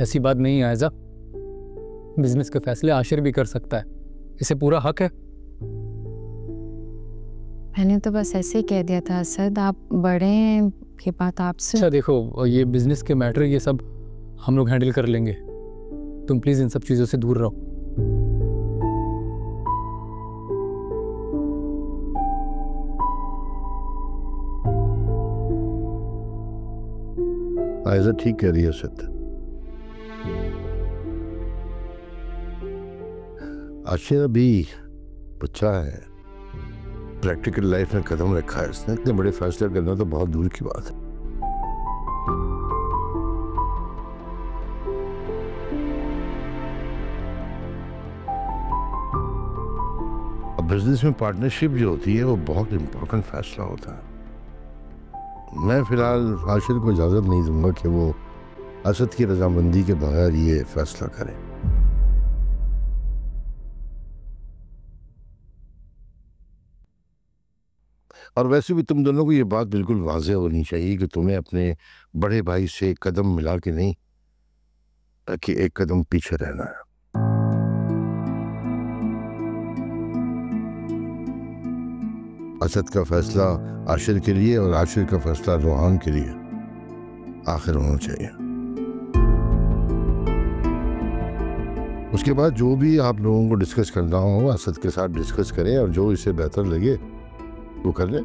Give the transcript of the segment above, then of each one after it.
ऐसी बात नहीं है आयजा, बिजनेस के फैसले आशिर भी कर सकता है, इसे पूरा हक है। मैंने तो बस ऐसे ही कह दिया था असद, आप बड़े हैं, ये बात आपसे। अच्छा देखो, ये बिजनेस के मैटर ये सब हम लोग हैंडल कर लेंगे, तुम प्लीज इन सब चीजों से दूर रहो। आयजा ठीक कह रही है असद। आशिर अभी बच्चा है, प्रैक्टिकल लाइफ में कदम रखा है इसने, इतने बड़े फैसले करना तो बहुत दूर की बात है। अब बिजनेस में पार्टनरशिप जो होती है वो बहुत इंपॉर्टेंट फैसला होता है। मैं फिलहाल आशिर को इजाजत नहीं दूंगा कि वो असद की रजामंदी के बगैर ये फैसला करे। और वैसे भी तुम दोनों को ये बात बिल्कुल वाज़ेह होनी चाहिए कि तुम्हें अपने बड़े भाई से कदम मिला के नहीं, ताकि एक कदम पीछे रहना है। असद का फैसला आशिर के लिए और आशिर का फैसला रोहान के लिए आखिर होना चाहिए। उसके बाद जो भी आप लोगों को डिस्कस करना हो असद के साथ डिस्कस करें, और जो इसे बेहतर लगे वो कर ले।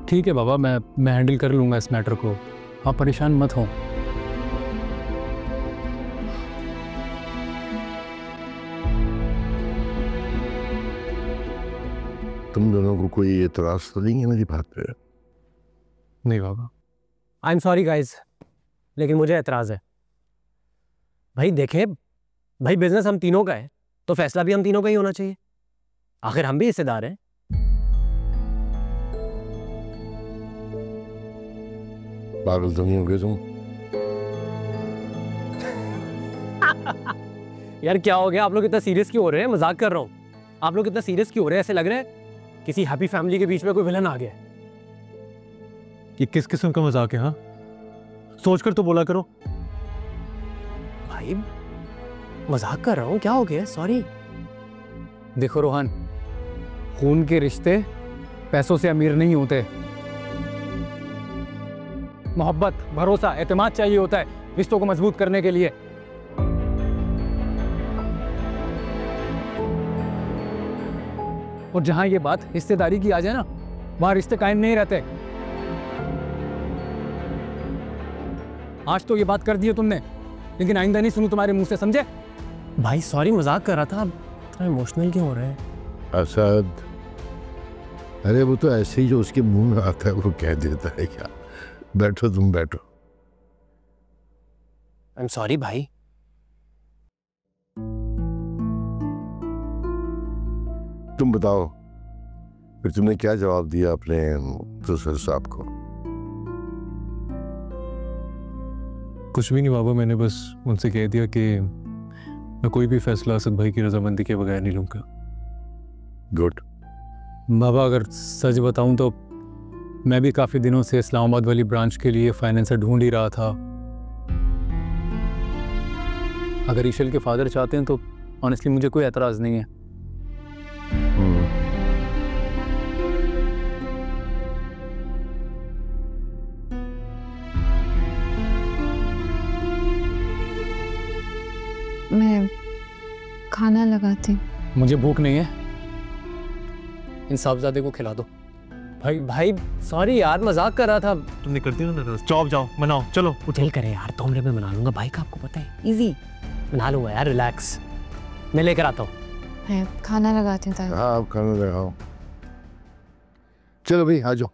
ठीक है बाबा, मैं हैंडल कर लूंगा इस मैटर को, आप परेशान मत हो। तुम दोनों को कोई एतराज तो नहीं है मेरी बात पे? नहीं बाबा। आई एम सॉरी गाइज, लेकिन मुझे एतराज़ है। भाई देखें, भाई बिजनेस हम तीनों का है तो फैसला भी हम तीनों का ही होना चाहिए, आखिर हम भी हिस्सेदार हैं। पागल तो नहीं हो गए तुम? यार क्या हो गया, आप लोग इतना सीरियस क्यों हो रहे हैं? मजाक कर रहा हूँ। आप लोग इतना सीरियस क्यों हो रहे हैं? ऐसे लग रहा है किसी हैप्पी फैमिली के बीच में कोई विलन आ गया। ये किस किस्म का मजाक है? हाँ, सोचकर तो बोला करो। भाई मजाक कर रहा हूँ, क्या हो गया? सॉरी। देखो रोहन, खून के रिश्ते पैसों से अमीर नहीं होते। मोहब्बत, भरोसा, एतमाद चाहिए होता है रिश्तों को मजबूत करने के लिए। और जहां ये बात हिस्सेदारी की आ जाए ना, वहां रिश्ते कायम नहीं रहते। आज तो ये बात कर दी है तुमने, लेकिन आइंदा नहीं सुनूं तुम्हारे मुंह से, समझे? भाई सॉरी, मजाक कर रहा था। इतना इमोशनल क्यों हो रहे हैं? असद, अरे वो तो ऐसे ही जो उसके मुंह में आता है वो कह देता है क्या। बैठो, तुम बैठो। आई एम सॉरी भाई। तुम बताओ, फिर तुमने क्या जवाब दिया अपने ससुर साहब को? कुछ भी नहीं बाबा, मैंने बस उनसे कह दिया कि मैं कोई भी फैसला असद भाई की रजामंदी के बगैर नहीं लूंगा। गुड। बाबा अगर सच बताऊं तो मैं भी काफ़ी दिनों से इस्लामाबाद वाली ब्रांच के लिए फाइनेंसर ढूंढ ही रहा था। अगर ईशल के फादर चाहते हैं तो ऑनेस्टली मुझे कोई एतराज़ नहीं है। मैं खाना लगाती। मुझे भूख नहीं है, इन साहबजादे को खिला दो। भाई भाई सॉरी यार, मजाक कर रहा था। तुमने कर दिया ना, चौप जाओ, मनाओ, चलो। चिल करे यार, 2 मिनट में मना लूंगा। बाइक आपको पता है, इजी मना लूंगा यार, रिलैक्स। मैं लेकर आता हूँ। मैं खाना लगाती हूँ। हाँ, आप खाना लगाओ। चलो भाई, आ जाओ।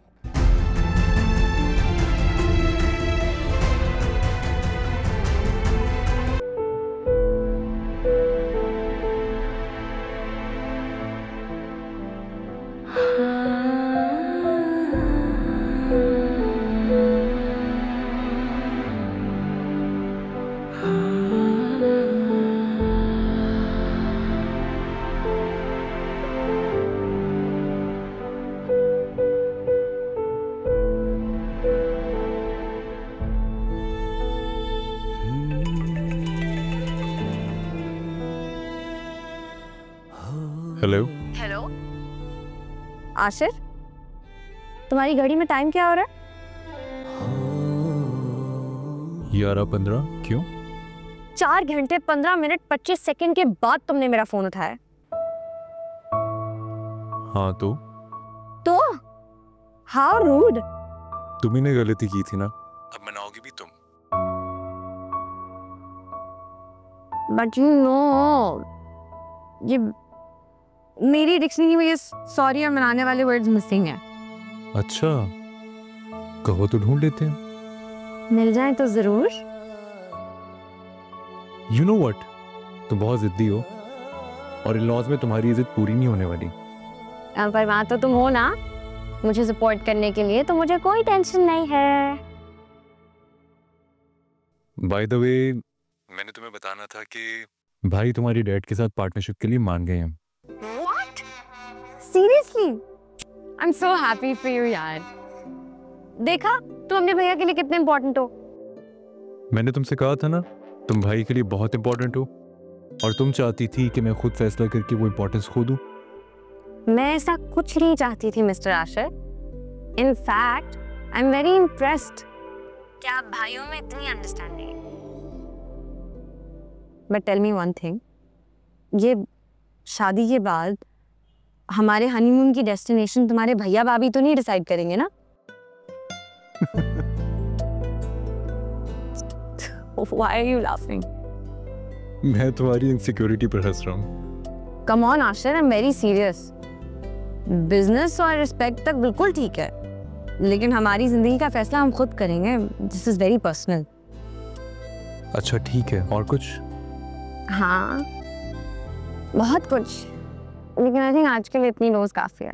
हेलो। हेलो आशिर, तुम्हारी घड़ी में टाइम क्या हो रहा है? 11:15। क्यों? 4 घंटे 15 मिनट 25 सेकंड के बाद तुमने मेरा फोन उठाया। हाँ तो हाउ रूड। तुम्ही ने गलती की थी ना, अब मनाओगी भी तुम। बट यू नो, ये मेरी डिक्शनरी में ये सॉरी और मनाने वाले वर्ड्स मिसिंग है। अच्छा, कहो तो ढूंढ लेते हैं। मिल जाए तो जरूर। यू नो व्हाट, तुम बहुत जिद्दी हो और इन लॉज में तुम्हारी इज्जत पूरी नहीं होने वाली। पर वहां तो तुम हो ना मुझे सपोर्ट करने के लिए, तो मुझे कोई टेंशन नहीं है। बाय द वे, मैंने तुम्हें बताना था कि भाई तुम्हारी डैड के साथ पार्टनरशिप के लिए मान गए हैं। What? Seriously? I'm so happy for you यार। देखा तुम अपने भैया के लिए कितने इम्पोर्टेंट हो। मैंने तुमसे कहा था ना, तुम भाई के लिए बहुत इंपॉर्टेंट हो और तुम चाहती थी कि मैं खुद फैसला करके वो इंपॉर्टेंस खो दूं। मैं ऐसा कुछ नहीं चाहती थी mister Ashir. In fact I am very impressed कि आप भाइयों में इतनी अंडरस्टैंडिंग है। But tell me one thing, ये शादी के बाद हमारे हनीमून की डेस्टिनेशन तुम्हारे भैया भाभी तो नहीं डिसाइड करेंगे ना? Why are you laughing? मैं तुम्हारी इनसिक्योरिटी पर हंस रहा हूँ। Come on Ashir, I'm very serious. Business और रिस्पेक्ट तक बिल्कुल ठीक है, लेकिन हमारी जिंदगी का फैसला हम खुद करेंगे। This is very personal. अच्छा ठीक है, और कुछ? हाँ बहुत कुछ, लेकिन आई थिंक आज के लिए इतनी डोज काफी है।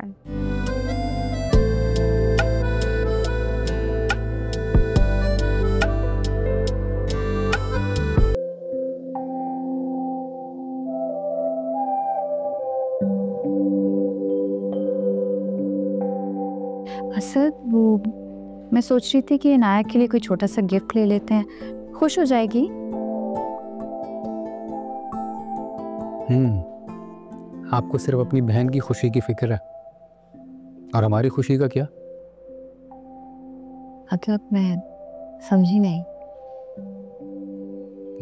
असद, वो मैं सोच रही थी कि इनाया के लिए कोई छोटा सा गिफ्ट ले लेते हैं, खुश हो जाएगी। आपको सिर्फ अपनी बहन की खुशी की फिक्र है, और हमारी खुशी का क्या? मतलब मैं समझी नहीं।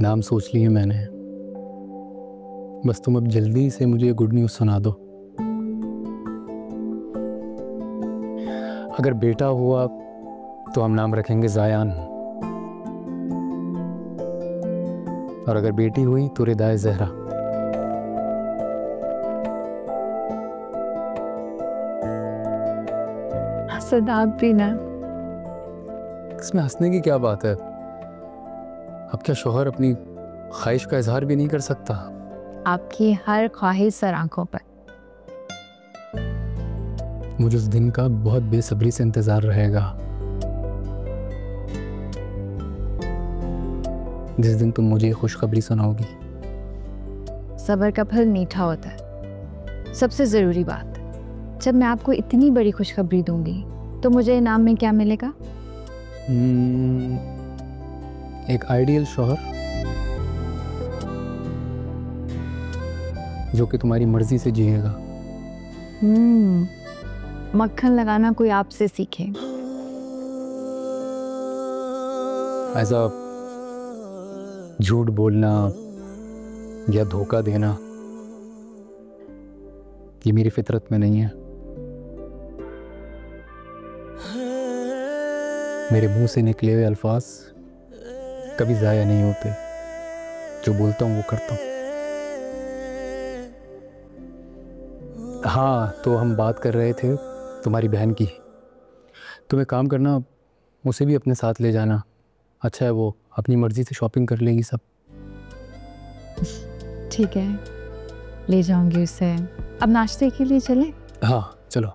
नाम सोच लिए मैंने, बस तुम अब जल्दी से मुझे गुड न्यूज़ सुना दो। अगर बेटा हुआ तो हम नाम रखेंगे ज़ायान, और अगर बेटी हुई तो रिदाए ज़हरा। असद आप भी ना। इसमें हंसने की क्या बात है? अब क्या शौहर अपनी ख्वाहिश का इजहार भी नहीं कर सकता? आपकी हर ख्वाहिश सर आंखों पर। मुझे उस दिन का बहुत बेसब्री से इंतजार रहेगा, जिस दिन तुम मुझे खुशखबरी सुनाओगी। सब्र का फल मीठा होता है। सबसे ज़रूरी बात, जब मैं आपको इतनी बड़ी खुशखबरी दूंगी तो मुझे इनाम में क्या मिलेगा? एक आइडियल शौहर जो कि तुम्हारी मर्जी से जिएगा। मक्खन लगाना कोई आपसे सीखे। ऐसा झूठ बोलना या धोखा देना ये मेरी फितरत में नहीं है। मेरे मुंह से निकले हुए अल्फाज कभी ज़ाया नहीं होते। जो बोलता हूँ वो करता हूँ। हाँ, तो हम बात कर रहे थे तुम्हारी बहन की। तुम एक काम करना, उसे भी अपने साथ ले जाना। अच्छा है, वो अपनी मर्जी से शॉपिंग कर लेगी सब। ठीक है, ले जाऊंगी उसे। अब नाश्ते के लिए चले? हाँ चलो।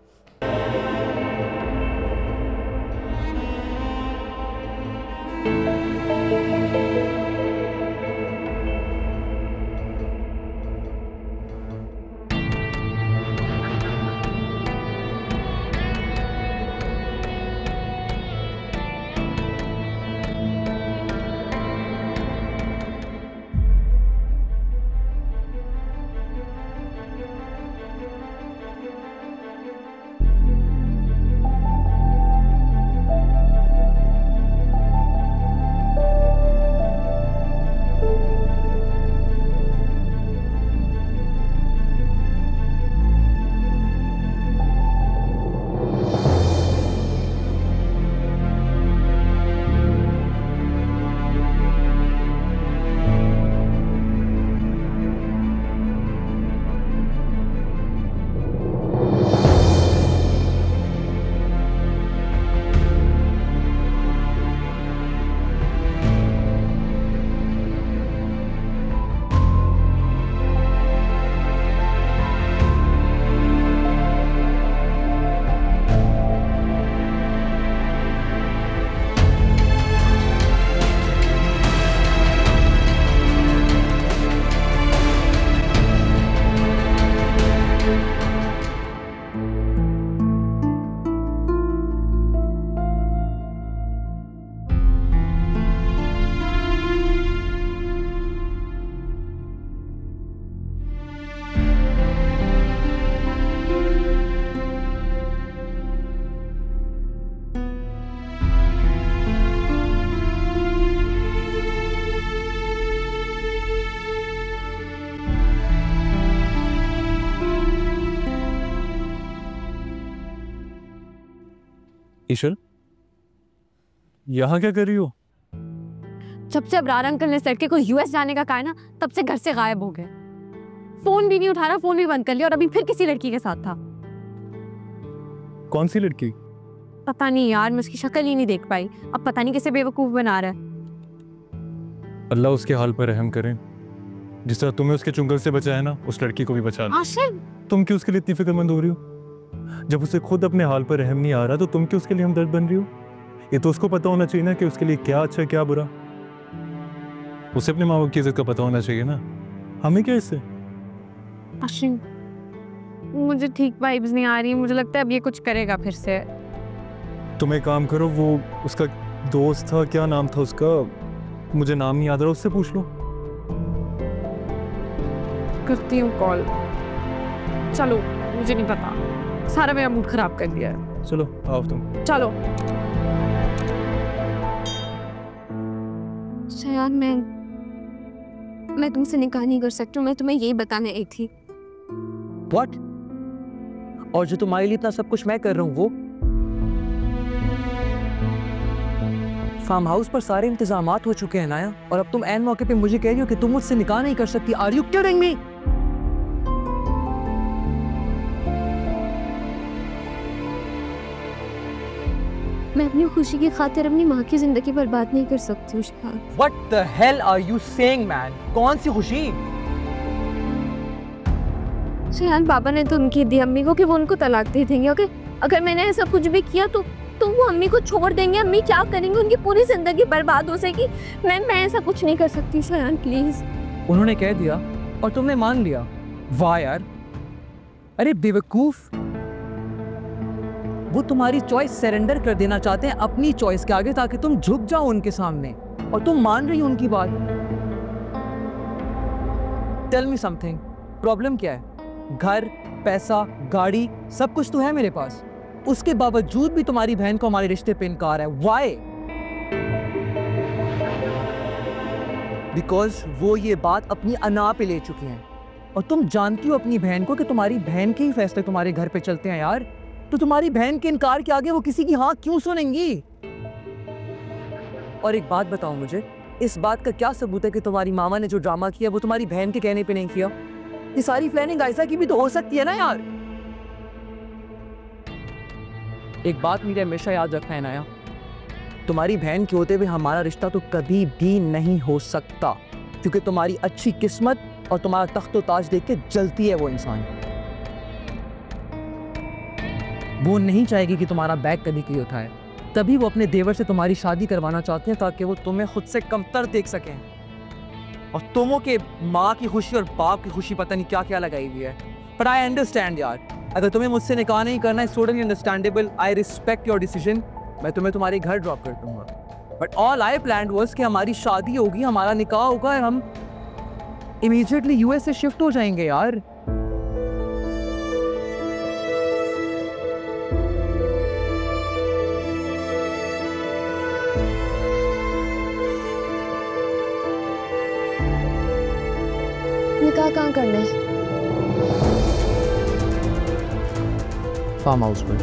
ईशल, यहाँ क्या कर रही हो? जब से अबरार अंकल ने इस लड़के को यूएस जाने का कहा है ना, तब से घर से गायब हो गए। फोन भी नहीं उठा रहा, फोन भी बंद कर लिया, और अभी फिर किसी लड़की के साथ था। कौन सी लड़की? पता नहीं यार, मैं उसकी शक्ल ही नहीं देख पाई। अब पता नहीं कैसे बेवकूफ बना रहा है। अल्लाह उसके हाल पर रहम करे। जिस तरह तुम्हें उसके चुंगल से बचाया ना, उस लड़की को भी बचा लो। आशिफ, तुम क्यों उसके लिए इतनी फिक्रमंद हो रही हो? जब उसे खुद अपने हाल पर रहम नहीं आ रहा, तो तुम क्यों उसके लिए हमदर्द बन रही हो? ये तो उसको पता होना चाहिए ना कि उसके लिए क्या अच्छा क्या बुरा। उसे अपने माँ बाप की इज्जत का पता होना चाहिए ना। हमें क्या इससे? आशिफ, मुझे ठीक वाइब्स नहीं आ रही। मुझे लगता है अब ये कुछ करेगा फिर से। तुम एक काम करो, वो उसका दोस्त था, क्या नाम था उसका, मुझे नाम नहीं याद रहा, उससे पूछ लो। करती हूँ कॉल। चलो, मुझे नहीं पता, सारा मेरा मूड खराब कर दिया है। चलो आओ तुम। चलो। शायद मैं तुमसे निकाह नहीं कर सकती हूँ। मैं तुम्हें यही बताने आई थी। What? और जो तुम्हारे लिए इतना सब कुछ मैं कर रहा हूँ वो? फार्म हाउस पर सारे इंतजामात हो चुके हैं नाया, और अब तुम ऐन मौके पे मुझे कह रही हो कि तुम मुझसे निकाह नहीं कर सकती। Are you kidding me? मैं अपनी खुशी की खातिर अपनी माँ की जिंदगी बर्बाद नहीं कर सकती हूँ शायद। What the hell are you saying, man? कौन सी खुशी? शायद बाबा ने तो उनकी दी अम्मी को कि वो उनको तलाक दे देंगे। ओके, अगर मैंने ऐसा कुछ भी किया तो वो अम्मी को छोड़ देंगे। अम्मी क्या करेंगे? उनकी पूरी जिंदगी बर्बाद हो जाएगी। मैं ऐसा कुछ नहीं कर सकती शायद, प्लीज। उन्होंने कह दिया और तुमने मान लिया। वाह यार, अरे बेवकूफ, वो तुम्हारी चॉइस सरेंडर कर देना चाहते हैं अपनी चॉइस के आगे, ताकि तुम झुक जाओ उनके सामने, और तुम मान रही हो उनकी बात। टेल मी समथिंग, प्रॉब्लम क्या है? घर, पैसा, गाड़ी, सब कुछ तो है मेरे पास। उसके बावजूद भी तुम्हारी बहन को हमारे रिश्ते पे इनकार है। व्हाई? बिकॉज वो ये बात अपनी अना पे ले चुकी हैं, और तुम जानती हो अपनी बहन को कि तुम्हारी बहन के ही फैसले तुम्हारे घर पे चलते हैं यार। तो तुम्हारी बहन के इनकार के आगे वो किसी की हाँ क्यों सुनेंगी? और एक बात बताओ मुझे, इस बात का क्या सबूत है कि तुम्हारी मामा ने जो ड्रामा किया वो तुम्हारी बहन के कहने पे नहीं किया? ये सारी प्लानिंग आयशा की भी तो हो सकती है ना यार। एक बात मुझे हमेशा याद रखना है नाया, तुम्हारी बहन के होते हुए हमारा रिश्ता तो कभी भी नहीं हो सकता, क्योंकि तुम्हारी अच्छी किस्मत और तुम्हारा तख्तो ताज देख के जलती है वो इंसान। वो नहीं चाहेगी कि तुम्हारा बैग कभी कोई उठाए, तभी वो अपने देवर से तुम्हारी शादी करवाना चाहते हैं, ताकि वो तुम्हें खुद से कमतर देख सकें। और तुमों के माँ की खुशी और बाप की खुशी पता नहीं क्या क्या लगाई हुई है। पर आई अंडरस्टैंड यार, अगर तुम्हें मुझसे निकाह नहीं करना है, totally understandable. I respect your decision. मैं तुम्हें तुम्हारे घर ड्रॉप कर दूंगा। But all I planned was कि हमारी शादी होगी, हमारा निकाह होगा, और हम इमीडिएटली यूएस से शिफ्ट हो जाएंगे यार। निकाह कहाँ करना है? फार्म हाउस में।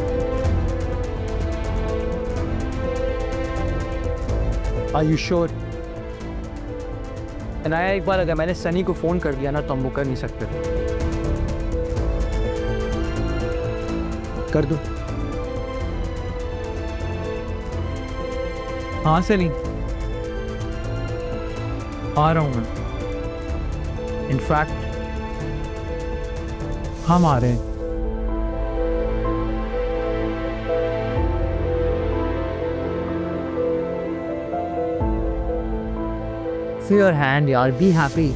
Are you sure? अनाया, एक बार अगर मैंने सनी को फोन कर दिया ना तो हम वो कर नहीं सकते। कर दो। हाँ सनी, आ रहा हूँ मैं। इनफैक्ट हम आ रहे हैं। योर हैंड यार, बी हैप्पी।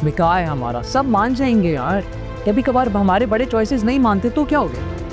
निकाह है हमारा, सब मान जाएंगे यार। कभी कभार हमारे बड़े चॉइसेस नहीं मानते तो क्या हो गया?